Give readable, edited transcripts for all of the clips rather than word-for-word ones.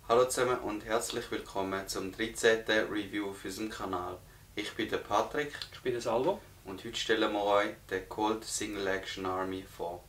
Hallo zusammen und herzlich willkommen zum 13. Review auf unserem Kanal. Ich bin der Patrick. Ich bin der Salvo. Und heute stellen wir euch den Colt Single Action Army vor.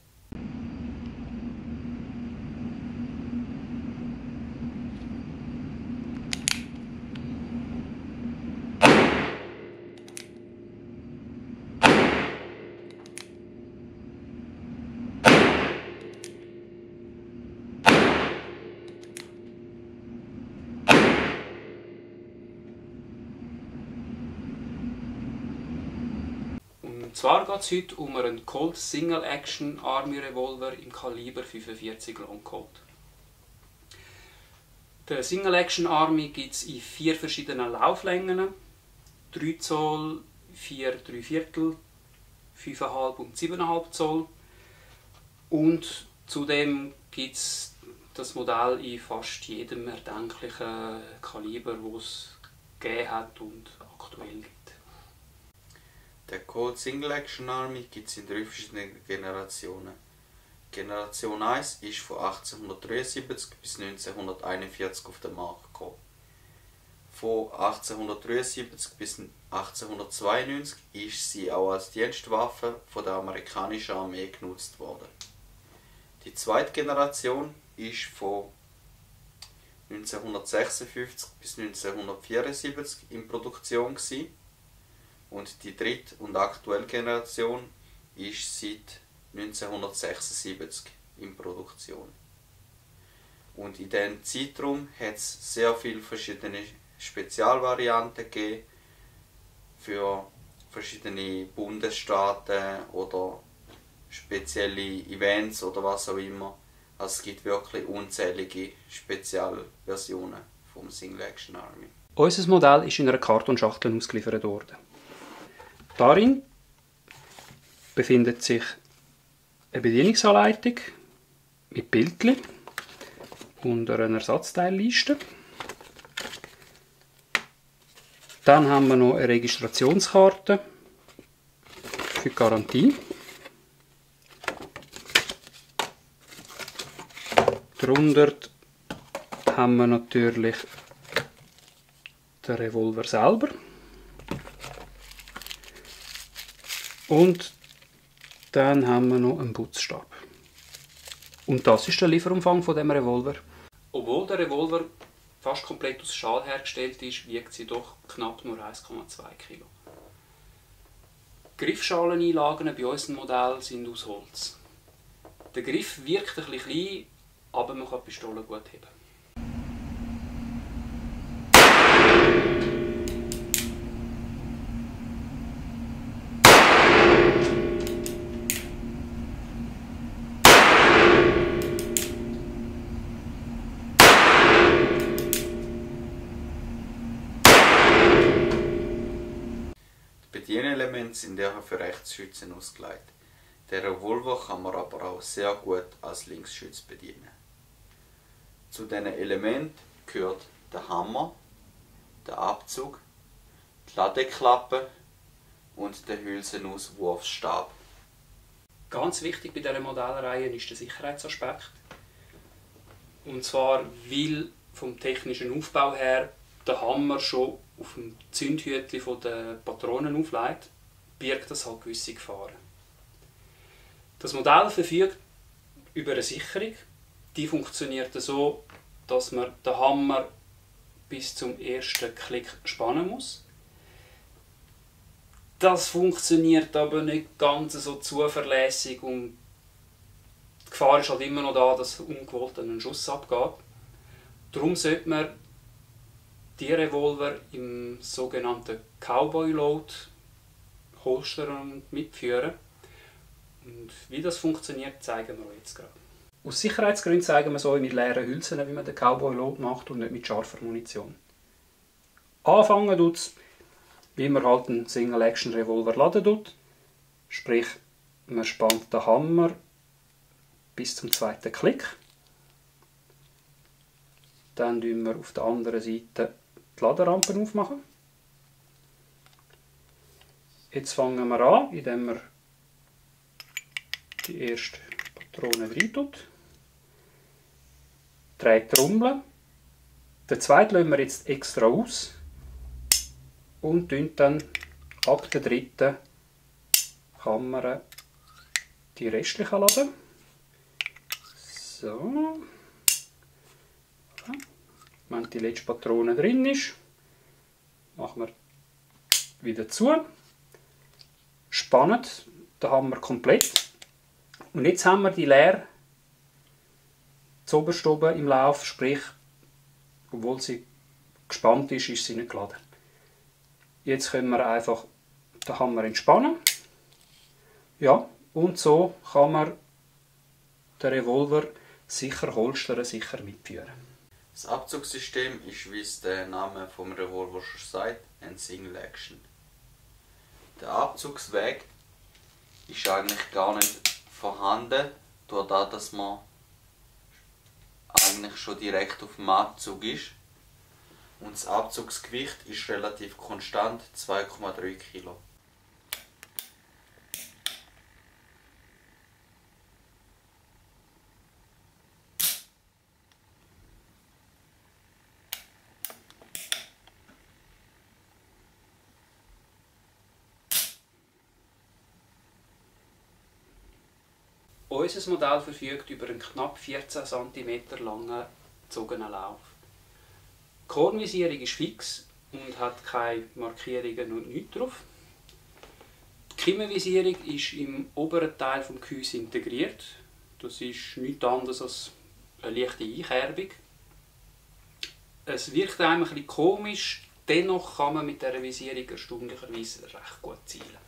Und zwar geht es heute um einen Colt Single Action Army Revolver im Kaliber 45 Long Colt. Den Single Action Army gibt es in 4 verschiedenen Lauflängen: 3 Zoll, 4 3/4, 5,5 und 7,5 Zoll. Und zudem gibt es das Modell in fast jedem erdenklichen Kaliber, das es gegeben hat und aktuell gibt. Der Colt Single Action Army gibt es in 3 verschiedenen Generationen. Generation 1 ist von 1873 bis 1941 auf den Markt gekommen. Von 1873 bis 1892 ist sie auch als Dienstwaffe von der amerikanischen Armee genutzt worden. Die zweite Generation ist von 1956 bis 1974 in Produktion gewesen. Und die dritte und aktuelle Generation ist seit 1976 in Produktion. Und in diesem Zeitraum hat es sehr viele verschiedene Spezialvarianten gegeben für verschiedene Bundesstaaten oder spezielle Events oder was auch immer. Also es gibt wirklich unzählige Spezialversionen vom Single Action Army. Unser Modell ist in einer Kartonschachtel ausgeliefert worden. Darin befindet sich eine Bedienungsanleitung mit Bildchen und einer Ersatzteilliste. Dann haben wir noch eine Registrationskarte für die Garantie. Darunter haben wir natürlich den Revolver selber. Und dann haben wir noch einen Putzstab. Und das ist der Lieferumfang von dem Revolver. Obwohl der Revolver fast komplett aus Stahl hergestellt ist, wiegt sie doch knapp nur 1,2 Kg. Griffschaleneinlagen bei unserem Modell sind aus Holz. Der Griff wirkt ein bisschen klein, aber man kann die Pistole gut heben. Die Bedienelemente sind eher für Rechtsschützen ausgelegt. Der Revolver kann man aber auch sehr gut als Linksschütz bedienen. Zu diesen Elementen gehört der Hammer, der Abzug, die Ladeklappe und der Hülsenauswurfstab. Ganz wichtig bei dieser Modellreihe ist der Sicherheitsaspekt. Und zwar, weil vom technischen Aufbau her der Hammer schon auf dem Zündhütchen der Patronen auflegt, birgt das halt gewisse Gefahren. Das Modell verfügt über eine Sicherung. Die funktioniert so, dass man den Hammer bis zum ersten Klick spannen muss. Das funktioniert aber nicht ganz so zuverlässig und die Gefahr ist halt immer noch da, dass ungewollt ein Schuss abgeht. Darum sollte man die Revolver im sogenannten Cowboy Load holstern und mitführen. Und wie das funktioniert, zeigen wir euch jetzt gerade. Aus Sicherheitsgründen zeigen wir es euch mit leeren Hülsen, wie man den Cowboy Load macht und nicht mit scharfer Munition. Anfangen tut es, wie man halt einen Single Action Revolver laden tut. Sprich, man spannt den Hammer bis zum zweiten Klick. Dann machen wir auf der anderen Seite die Laderampen aufmachen. Jetzt fangen wir an, indem wir die erste Patrone rein tut. Dreht die Trommel. Den zweiten lassen wir jetzt extra aus und dann ab der dritten Kammer die restlichen laden. So. Wenn die letzte Patrone drin ist, machen wir wieder zu. Spannen, da haben wir komplett. Und jetzt haben wir die leer zuoberst oben im Lauf, sprich, obwohl sie gespannt ist, ist sie nicht geladen. Jetzt können wir einfach den Hammer entspannen. Ja, und so kann man den Revolver sicher holstern, sicher mitführen. Das Abzugssystem ist, wie es der Name vom Revolver schon sagt, ein Single Action. Der Abzugsweg ist eigentlich gar nicht vorhanden, dadurch, dass man eigentlich schon direkt auf dem Abzug ist. Und das Abzugsgewicht ist relativ konstant, 2,3 Kilo. Unser Modell verfügt über einen knapp 14 cm langen gezogenen Lauf. Die Kornvisierung ist fix und hat keine Markierungen und nichts drauf. Die Kiemenvisierung ist im oberen Teil des Gehäuses integriert. Das ist nichts anderes als eine leichte Einkerbung. Es wirkt einem ein bisschen komisch, dennoch kann man mit dieser Visierung erstaunlicherweise recht gut zielen.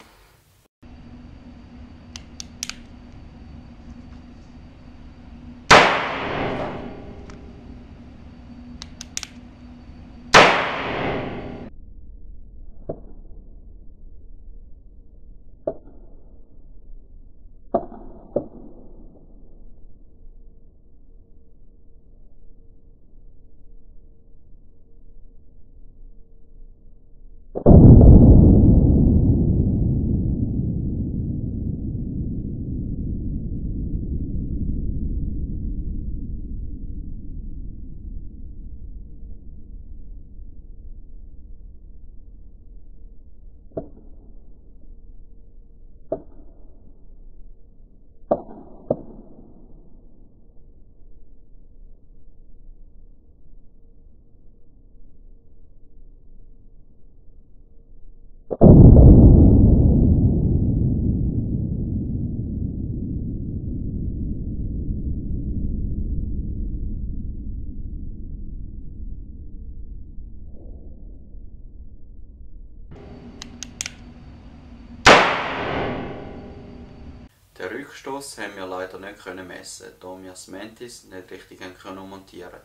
Den Rückstoß haben wir leider nicht messen, da wir das Mantis nicht richtig montieren können.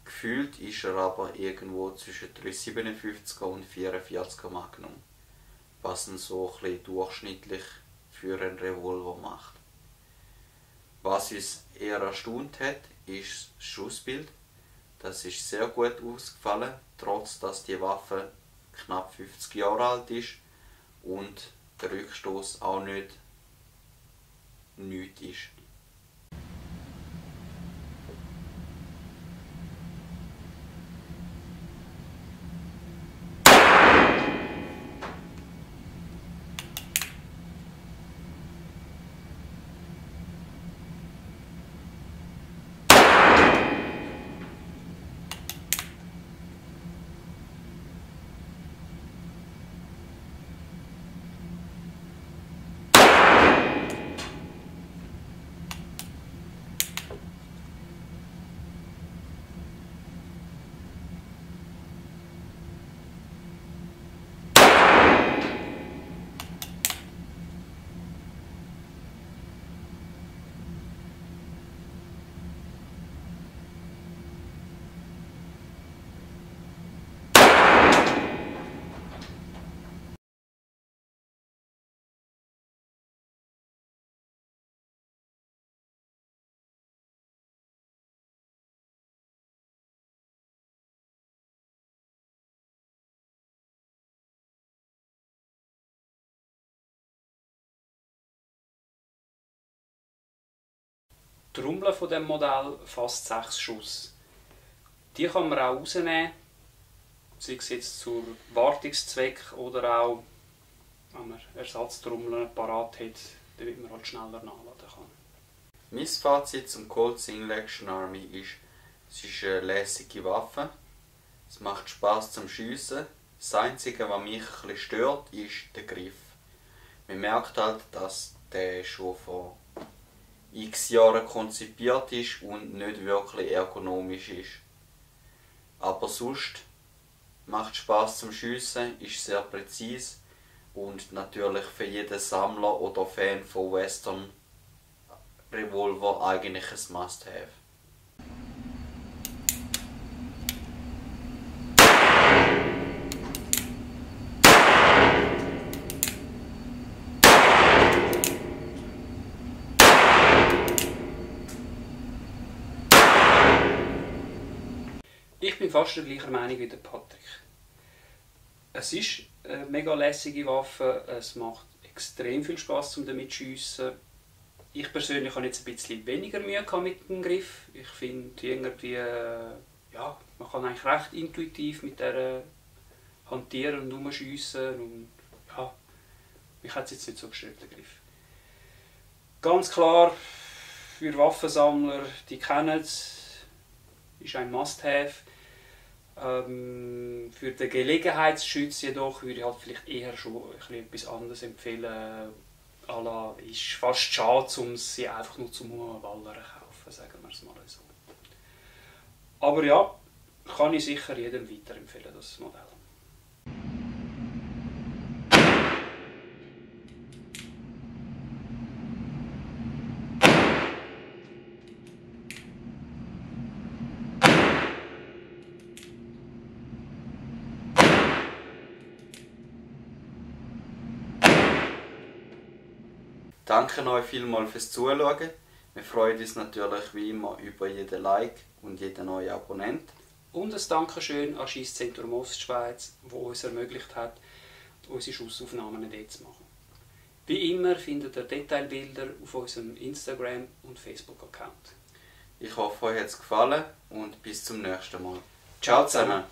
Gefühlt ist er aber irgendwo zwischen 3,57 und 44 Magnum, was ihn so ein bisschen durchschnittlich für einen Revolver macht. Was uns eher erstaunt hat, ist das Schussbild. Das ist sehr gut ausgefallen, trotz dass die Waffe knapp 50 Jahre alt ist und der Rückstoß auch nichts ist. Trommel von dem Modell fast 6 Schuss. Die kann man auch rausnehmen, sei es jetzt zu Wartungszweck oder auch, wenn man Ersatztrommeln parat hat, damit man halt schneller nachladen kann. Mein Fazit zum Colt Single Action Army ist, es ist eine lässige Waffe, es macht Spaß zum Schiessen. Das Einzige, was mich ein bisschen stört, ist der Griff. Man merkt halt, dass der schon vor x Jahren konzipiert ist und nicht wirklich ergonomisch ist. Aber sonst macht Spaß zum Schiessen, ist sehr präzise und natürlich für jeden Sammler oder Fan von Western Revolver eigentlich ein Must-Have. Ich bin fast der gleichen Meinung wie der Patrick. Es ist eine mega lässige Waffe, es macht extrem viel Spaß um damit zu schiessen. Ich persönlich habe jetzt ein bisschen weniger Mühe mit dem Griff. Ich finde irgendwie, ja, man kann eigentlich recht intuitiv mit der hantieren und rumschiessen und ja, mich hat es jetzt nicht so gestört, der Griff. Ganz klar, für Waffensammler, die kennen es, ist ein Must-Have. Für den Gelegenheitsschütz jedoch würde ich halt vielleicht eher schon etwas anderes empfehlen. Ist fast schade, um sie einfach nur zum Ballern kaufen, sagen wir es mal so. Aber ja, kann ich sicher jedem weiterempfehlen, das Modell. Danke euch vielmals fürs Zuschauen. Wir freuen uns natürlich wie immer über jeden Like und jeden neuen Abonnent. Und ein Dankeschön an Schiesszentrum Ostschweiz, das uns ermöglicht hat, unsere Schussaufnahmen dort zu machen. Wie immer findet ihr Detailbilder auf unserem Instagram- und Facebook-Account. Ich hoffe, euch hat es gefallen und bis zum nächsten Mal. Ciao zusammen!